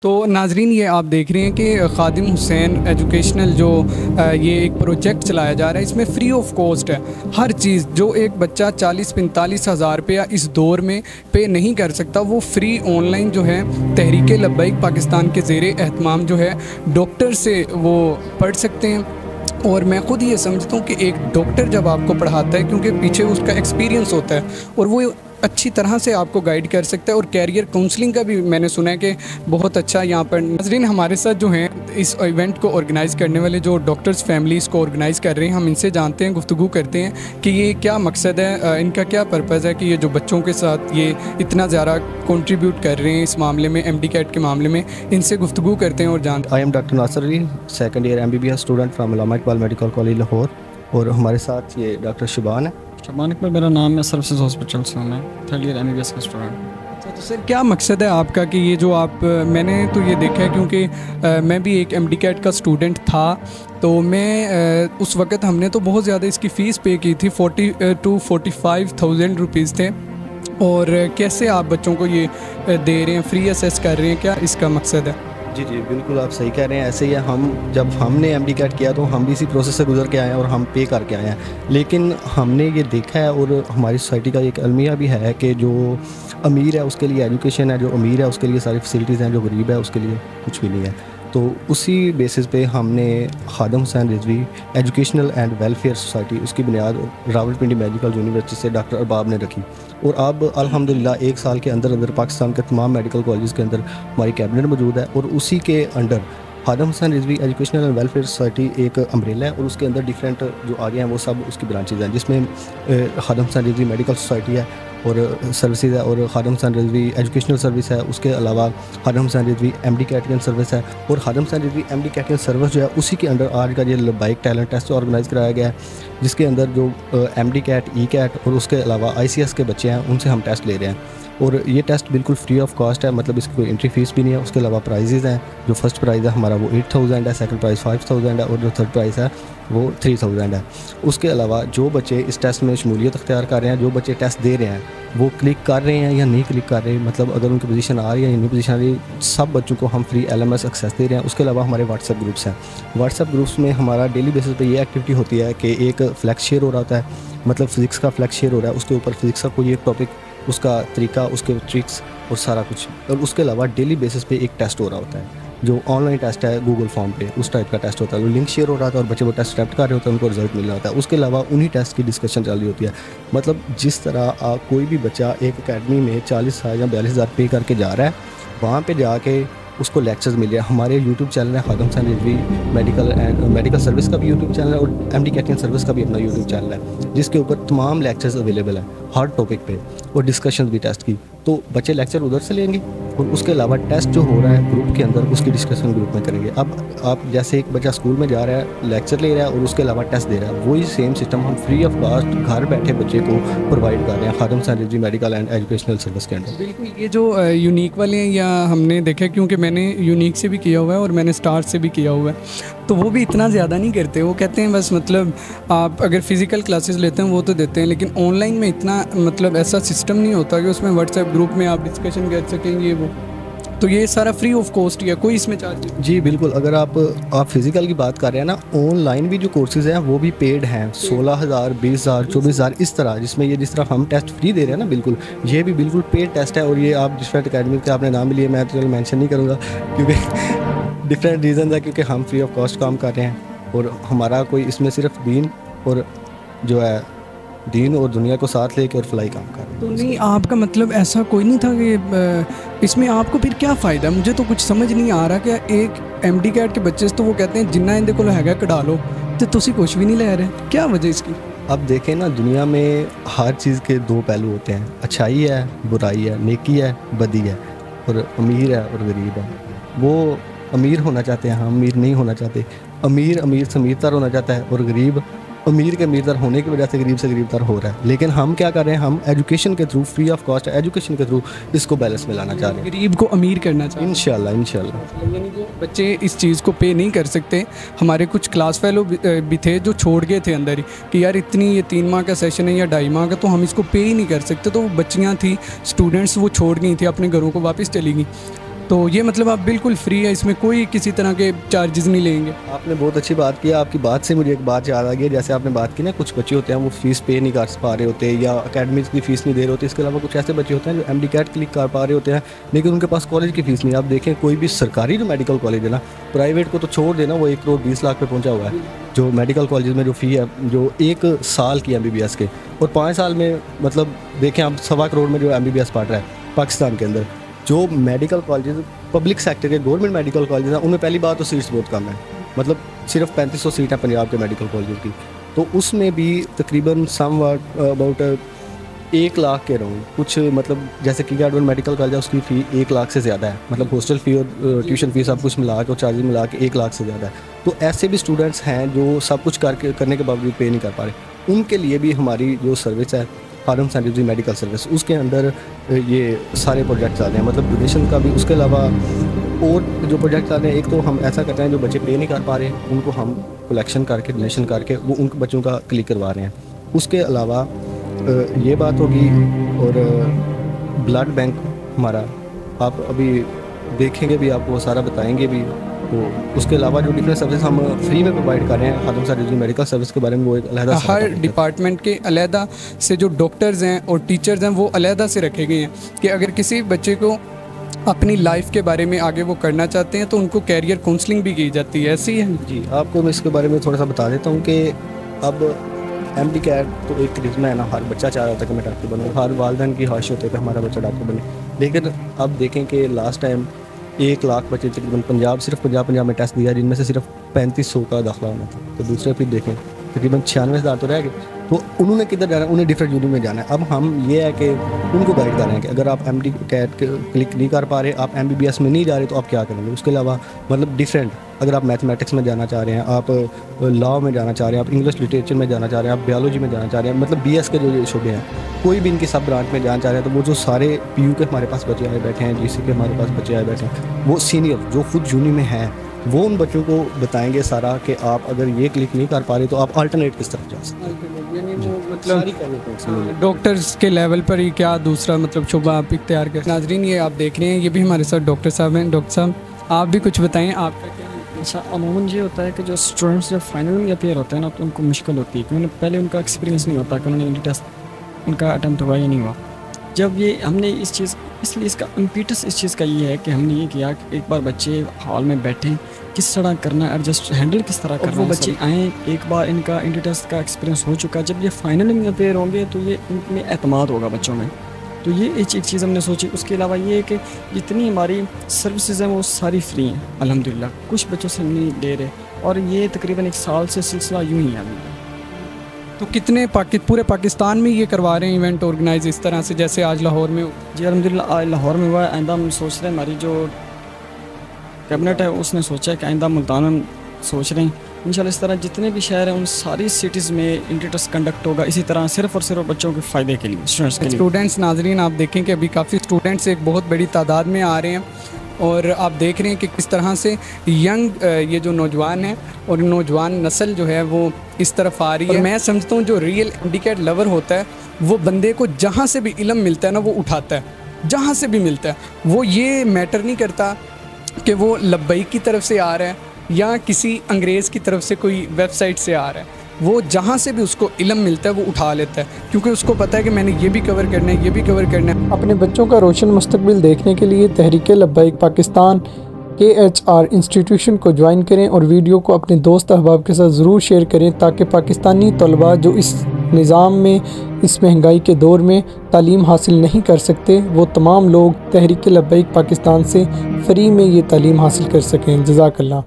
तो नाजरीन, ये आप देख रहे हैं कि ख़ादिम हुसैन एजुकेशनल जो ये एक प्रोजेक्ट चलाया जा रहा है, इसमें फ़्री ऑफ कॉस्ट है हर चीज़। जो एक बच्चा 40-45 हज़ार रुपया इस दौर में पे नहीं कर सकता, वो फ्री ऑनलाइन जो है तहरीक लब्बैक पाकिस्तान के ज़ेरे एहतमाम जो है डॉक्टर से वो पढ़ सकते हैं। और मैं ख़ुद ये समझता हूँ कि एक डॉक्टर जब आपको पढ़ाता है, क्योंकि पीछे उसका एक्सपीरियंस होता है और वो अच्छी तरह से आपको गाइड कर सकता है। और कैरियर काउंसलिंग का भी मैंने सुना है कि बहुत अच्छा यहाँ पर। नाज़रीन, हमारे साथ जो हैं इस इवेंट को ऑर्गेनाइज़ करने वाले जो डॉक्टर्स फैमिलीज़ को ऑर्गेनाइज़ कर रहे हैं, हम इनसे जानते हैं, गुफ्तगू करते हैं कि ये क्या मकसद है, इनका क्या पर्पज़ है कि ये जो बच्चों के साथ ये इतना ज़्यादा कंट्रीब्यूट कर रहे हैं इस मामले में, MD कैट के मामले में। इनसे गुफ्तगू करते हैं और जानते हैं। I am doctor Nasar Ali, second year MBBS student from Allama Iqbal medical college Lahore. और हमारे साथ ये डॉक्टर शुबान है। शबान इकबाल मेरा नाम है, सर्विसेज हॉस्पिटल से हूँ मैं, थर्ड ईयर MBBS का स्टूडेंट। अच्छा, तो सर क्या मकसद है आपका कि ये जो आप मैंने तो ये देखा है, क्योंकि मैं भी एक MD कैट का स्टूडेंट था, तो मैं उस वक़्त हमने तो बहुत ज़्यादा इसकी फ़ीस पे की थी, 40 to 45,000 रुपीज़ थे। और कैसे आप बच्चों को ये दे रहे हैं, फ्री असेस कर रहे हैं, क्या इसका मकसद है? जी जी बिल्कुल, आप सही कह रहे हैं। ऐसे ही है, हम जब हमने MD कैट किया तो हम भी इसी प्रोसेस से गुजर के आए हैं और हम पे करके आए हैं। लेकिन हमने ये देखा है और हमारी सोसाइटी का एक अलमिया भी है कि जो अमीर है उसके लिए एजुकेशन है, जो अमीर है उसके लिए सारी फैसिलिटीज़ हैं, जो गरीब है उसके लिए कुछ भी नहीं है। तो उसी बेसिस पे हमने Khadim Hussain Rizvi educational and welfare society, उसकी बुनियाद रावलपिंडी मेडिकल यूनिवर्सिटी से डॉक्टर अरबाब ने रखी। और अब अल्हम्दुलिल्लाह 1 साल के अंदर अंदर पाकिस्तान के तमाम मेडिकल कॉलेज के अंदर हमारी कैबिनेट मौजूद है। और उसी के under Khadim Hussain Rizvi educational and welfare society एक अम्ब्रेला है और उसके अंदर डिफरेंट जो आगे हैं वो सब उसकी ब्रांचेज़ हैं, जिसमें ख़ादिम हुसैन रिजवी मेडिकल सोसाइटी है और सर्विसेज है, और ख़ादिम हुसैन रिजवी एजुकेशनल सर्विस है। उसके अलावा Khadim Hussain Rizvi MD catering service है। और Khadim Hussain Rizvi MD catering service जो है उसी के अंडर आज का ये लब्बैक टैलेंट टेस्ट ऑर्गेनाइज़ कराया गया है, जिसके अंदर जो MD कैट, E कैट और उसके अलावा ICS के बच्चे हैं उनसे हम टेस्ट ले रहे हैं। और ये टेस्ट बिल्कुल फ्री ऑफ कॉस्ट है, मतलब इसकी कोई एंट्री फ़ीस भी नहीं है। उसके अलावा प्राइजेज़ हैं, जो फर्स्ट प्राइज़ है हमारा वो 8,000 है, सेकंड प्राइज़ 5,000 है और जो थर्ड प्राइज़ है वो 3,000 है। उसके अलावा जो बच्चे इस टेस्ट में शमूलियत अख्तियार कर रहे हैं, जो बच्चे टेस्ट दे रहे हैं, वो क्लिक कर रहे हैं या नहीं क्लिक कर रहे, मतलब अगर उनकी पोजीशन आ रही है या नहीं पोजीशन आ रही, सब बच्चों को हम फ्री LMS एक्सेस दे रहे हैं। उसके अलावा हमारे व्हाट्सएप ग्रुप्स हैं। व्हाट्सएप ग्रुप्स में हमारा डेली बेसिस पे ये एक्टिविटी होती है कि एक फ्लैक्स शेयर हो रहा होता है, मतलब फ़िज़िक्स का फ्लैक्स शेयर हो रहा है, उसके ऊपर फ़िज़िक्स का कोई एक टॉपिक, उसका तरीका, उसके ट्रिक्स और सारा कुछ। और उसके अलावा डेली बेसिस पे एक टेस्ट हो रहा होता है, जो ऑनलाइन टेस्ट है गूगल फॉर्म पे, उस टाइप का टेस्ट होता है। वो लिंक शेयर हो रहा था और बच्चे वो टेस्ट अटेम्प्ट कर रहे होते हैं, उनको रिजल्ट मिल रहा होता है। उसके अलावा उन्हीं टेस्ट की डिस्कशन चल रही होती है। मतलब जिस तरह कोई भी बच्चा एक अकेडमी में 40,000 या 42,000 पे करके जा रहा है, वहाँ पे जाके उसको लेक्चर्स मिल रहे हैं। हमारे यूट्यूब चैनल है, ख़ादिम हुसैन रिजवी मेडिकल सर्विस का भी यूट्यूब चैनल है और MD कैटरिंग सर्विस का भी अपना यूट्यूब चैनल है, जिसके ऊपर तमाम लेक्चर्स अवेलेबल हैं हर टॉपिक पे और डिस्कशन भी टेस्ट की। तो बच्चे लेक्चर उधर से लेंगे और उसके अलावा टेस्ट जो हो रहा है ग्रुप के अंदर, उसकी डिस्कशन ग्रुप में करेंगे। अब आप जैसे एक बच्चा स्कूल में जा रहा है, लेक्चर ले रहा है और उसके अलावा टेस्ट दे रहा है, वही सेम सिस्टम हम फ्री ऑफ कॉस्ट घर बैठे बच्चे को प्रोवाइड कर रहे हैं Khadim Hussain Rizvi medical and educational service के अंदर। बिल्कुल, ये जो यूनिक वाले हैं, या हमने देखा, क्योंकि मैंने यूनिक से भी किया हुआ है और मैंने स्टार से भी किया हुआ है, तो वो भी इतना ज़्यादा नहीं करते। वो कहते हैं बस, मतलब आप अगर फ़िज़िकल क्लासेस लेते हैं वो तो देते हैं, लेकिन ऑनलाइन में इतना मतलब ऐसा सिस्टम नहीं होता कि उसमें व्हाट्सएप ग्रुप में आप डिस्कशन कर सकेंगे वो। तो ये सारा फ्री ऑफ कॉस्ट ही है, कोई इसमें चार्ज नहीं? जी बिल्कुल, अगर आप फ़िज़िकल की बात कर रहे हैं ना, ऑनलाइन भी जो कोर्सेज़ हैं वो भी पेड हैं। 16,000, 20,000, 24,000 इस तरह, जिसमें ये जिस तरह हम टेस्ट फ्री दे रहे हैं ना, बिल्कुल ये भी बिल्कुल पेड टेस्ट है। और ये आप डिफरेंट अकेडमी के आपने नाम लिए, मैं तो मेंशन नहीं करूँगा क्योंकि डिफरेंट रीज़न है, क्योंकि हम फ्री ऑफ कॉस्ट काम कर रहे हैं और हमारा कोई इसमें सिर्फ दीन और जो है दीन और दुनिया को साथ लेके और फलाई काम कर रहे हैं। तो नहीं, आपका मतलब ऐसा कोई नहीं था कि इसमें आपको फिर क्या फ़ायदा? मुझे तो कुछ समझ नहीं आ रहा कि एक MD कैट के बच्चे तो वो कहते हैं जिन्ना इनके को हैगा कढ़ा लो, तो तुसी कुछ भी नहीं ले रहे, क्या वजह इसकी? अब देखें ना, दुनिया में हर चीज़ के दो पहलू होते हैं, अच्छाई है, बुराई है, नेकी है, बदी है, और अमीर है और गरीब है। वो अमीर होना चाहते हैं, हम अमीर नहीं होना चाहते। अमीर से अमीरतर होना चाहता है और गरीब अमीर के अमीरतर होने की वजह से गरीबतर हो रहा है। लेकिन हम क्या कर रहे हैं, हम एजुकेशन के through, free of cost education के थ्रू इसको बैलेंस में लाना चाह रहे हैं, गरीब को अमीर करना चाह रहे हैं। इंशाल्लाह। यानी जो बच्चे इस चीज़ को पे नहीं कर सकते, हमारे कुछ क्लास फेलो भी थे जो छोड़ गए थे अंदर ही कि यार इतनी ये 3 माह का सेशन है या 2.5 माह का, तो हम इसको पे ही नहीं कर सकते। तो वो बच्चियाँ थी, स्टूडेंट्स, वो छोड़ गई थी, अपने घरों को वापस चली गई। तो ये मतलब आप बिल्कुल फ्री है, इसमें कोई किसी तरह के चार्जेस नहीं लेंगे। आपने बहुत अच्छी बात की। आपकी बात से मुझे एक बात याद आ गई, जैसे आपने बात की ना, कुछ बच्चे होते हैं वो फ़ीस पे नहीं कर पा रहे होते या अकेडमीज़ की फ़ीस नहीं दे रहे होते। इसके अलावा कुछ ऐसे बच्चे होते हैं जो MD-CAT क्लिक कर पा रहे होते हैं लेकिन उनके पास कॉलेज की फ़ीस नहीं। आप देखें कोई भी सरकारी जो मेडिकल कॉलेज है ना, प्राइवेट को तो छोड़ देना, वो 1 करोड़ 20 लाख पे पहुँचा हुआ है। जो मेडिकल कॉलेज में जो फ़ी है, जो 1 साल की MBBS के, और 5 साल में मतलब देखें आप 1.25 करोड़ में जो MBBS पढ़ रहा है पाकिस्तान के अंदर। जो मेडिकल कॉलेज पब्लिक सेक्टर के गवर्नमेंट मेडिकल कॉलेज हैं उनमें पहली बात तो सीट्स बहुत कम है, मतलब सिर्फ 3500 सीट है पंजाब के मेडिकल कॉलेज की। तो उसमें भी तकरीबन सम अबाउट 1 लाख के राउंड कुछ, मतलब जैसे कि गवर्नमेंट मेडिकल कॉलेज है उसकी फ़ी 1 लाख से ज़्यादा है, मतलब हॉस्टल फ़ी और ट्यूशन फ़ी सब कुछ मिला के और चार्जेस मिला के 1 लाख से ज़्यादा है। तो ऐसे भी स्टूडेंट्स हैं जो सब कुछ करने के बावजूद पे नहीं कर पा रहे। उनके लिए भी हमारी जो सर्विस है हार्म सेंटर मेडिकल सर्विस, उसके अंदर ये सारे प्रोजेक्ट्स आते हैं, मतलब एजुकेशन का भी। उसके अलावा और जो प्रोजेक्ट्स आते हैं, एक तो हम ऐसा करते हैं जो बच्चे पे नहीं कर पा रहे हैं उनको हम कलेक्शन करके डोनेशन करके वो उन बच्चों का क्लिक करवा रहे हैं। उसके अलावा ये बात होगी, और ब्लड बैंक हमारा आप अभी देखेंगे भी, आपको सारा बताएंगे भी। तो उसके अलावा जो डिफरेंट सर्विस हम फ्री में प्रोवाइड कर रहे हैं हार्म सेंटर मेडिकल सर्विस के बारे में, वो एक अलहदा हर डिपार्टमेंट के अलहदा से जो डॉक्टर्स हैं और टीचर्स हैं वो अलहदा से रखे गए हैं कि अगर किसी बच्चे को अपनी लाइफ के बारे में आगे वो करना चाहते हैं तो उनको कैरियर काउंसलिंग भी की जाती है। ऐसी है जी। आपको मैं इसके बारे में थोड़ा सा बता देता हूँ कि अब MD-CAT तो एक करिश्मा है ना, हर बच्चा चाह रहा था कि मैं डॉक्टर बनूँ, हर वालिदैन की ख्वाहिश होती है कि हमारा बच्चा डॉक्टर बने। लेकिन अब देखें कि लास्ट टाइम 1 लाख बच्चे तकरीबन पंजाब, सिर्फ पंजाब में टेस्ट दिया जिनमें से सिर्फ 3500 का दाखिला होना था। तो दूसरे फिर देखें तकरीबन 96,000 तो रह गए। तो उन्होंने किधर जाना है, उन्हें डिफरेंट यूनिट में जाना है। अब हम ये है कि उनको गाइड कर रहे हैं कि अगर आप MD-CAT क्लिक नहीं कर पा रहे, आप MBBS में नहीं जा रहे, तो आप क्या करेंगे। उसके अलावा मतलब डिफरेंट, अगर आप मैथमेटिक्स में जाना चाह रहे हैं, आप लॉ में जाना चाह रहे हैं, आप इंग्लिश लिटरेचर में जाना चाह रहे हैं, आप बायोलॉजी में जाना चाह रहे हैं, मतलब BS के जो शोबे हैं, कोई भी इनकी सब ब्रांच में जाना चाह रहे हैं, तो वो जो सारे PU के हमारे पास बच्चे आए बैठे हैं, GC के हमारे पास बच्चे आए बैठे हैं, वो सीनियर जो खुद यूनी में हैं, वो उन बच्चों को बताएंगे सारा कि आप अगर ये क्लिक नहीं कर पा रहे तो आप अल्टरनेट किस तरफ जा सकते हैं। यानी वो मतलब डॉक्टर्स के लेवल पर ही क्या दूसरा मतलब शोबा आप इख्तियार करें। नाजरीन, ये आप देख रहे हैं, ये भी हमारे साथ डॉक्टर साहब हैं। डॉक्टर साहब, आप भी कुछ बताएं, आपका क्या। अच्छा, अमूमन ये होता है कि जो स्टूडेंट्स जब फाइनल में अपेयर होते हैं ना, तो उनको मुश्किल होती है क्योंकि पहले उनका एक्सपीरियंस नहीं होता कि उन्होंने टेस्ट उनका अटैम्प्ट हुआ या नहीं हुआ। जब ये हमने इस चीज़, इसलिए इसका इम्पीटस इस चीज़ का ये है कि हमने ये किया कि एक बार बच्चे हॉल में बैठें, किस तरह करना, एडजस्ट हैंडल किस तरह करना, वो बच्चे आएँ, एक बार इनका इंटी टेस्ट का एक्सपीरियंस हो चुका, जब ये फाइनल में अपेयर होंगे तो ये इनमें एतमाद होगा बच्चों में। तो ये एक चीज़ हमने सोची। उसके अलावा ये है कि जितनी हमारी सर्विसेज हैं वो सारी फ्री हैं अल्हम्दुलिल्लाह, कुछ बच्चों से नहीं ले रहे, और ये तकरीबन 1 साल से सिलसिला यूँ ही है। तो कितने पूरे पाकिस्तान में ये करवा रहे हैं इवेंट ऑर्गेनाइज इस तरह से, जैसे आज लाहौर में? जी अल्हम्दुलिल्लाह आज लाहौर में हुआ है। आइंदा हम सोच रहे हैं, हमारी जो कैबिनेट है उसने सोचा है कि आइंदा मुल्तान में सोच रहे हैं इंशाल्लाह। इस तरह जितने भी शहर हैं उन सारी सिटीज़ में इंटी टेस्ट कंडक्ट होगा, इसी तरह सिर्फ और सिर्फ बच्चों के फ़ायदे के लिए, स्टूडेंट्स के लिए। स्टूडेंट्स, नाजरीन आप देखें कि अभी काफ़ी स्टूडेंट्स एक बहुत बड़ी तादाद में आ रहे हैं, और आप देख रहे हैं कि किस तरह से यंग ये जो नौजवान हैं और नौजवान नस्ल जो है वो इस तरफ आ रही है। मैं समझता हूँ जो रियल MD-CAT लवर होता है वो बंदे को जहाँ से भी इल्म मिलता है ना वो उठाता है, जहाँ से भी मिलता है। वो ये मैटर नहीं करता कि वो लब्बैक की तरफ से आ रहा है या किसी अंग्रेज़ की तरफ से कोई वेबसाइट से आ रहा है, वो जहाँ से भी उसको इल्म मिलता है वो उठा लेता है, क्योंकि उसको पता है कि मैंने ये भी कवर करना है, ये भी कवर करना है। अपने बच्चों का रोशन मुस्तकबिल देखने के लिए तहरीक लब्बैक पाकिस्तान KHR इंस्टीट्यूशन को ज्वाइन करें और वीडियो को अपने दोस्त अहबाब के साथ ज़रूर शेयर करें, ताकि पाकिस्तानी तलबा जो इस निज़ाम में, इस महंगाई के दौर में तालीम हासिल नहीं कर सकते, वो तमाम लोग तहरीक लब्बैक पाकिस्तान से फ़्री में ये तालीम हासिल कर सकें। जज़ाकल्लाह।